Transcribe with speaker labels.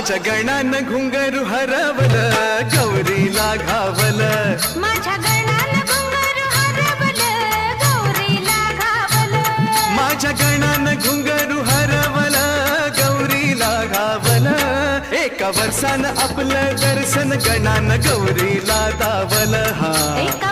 Speaker 1: माझ्या गणानं घुंगरू हरवल गौरीला घावल
Speaker 2: माझ्या गणानं घुंगरू हरवल गौरीला घावल
Speaker 1: माझ्या गणानं घुंगरू हरवल गौरीला घावल एका वर्षानं आपलं दर्शन गणानं गौरीला दावल हा
Speaker 2: एका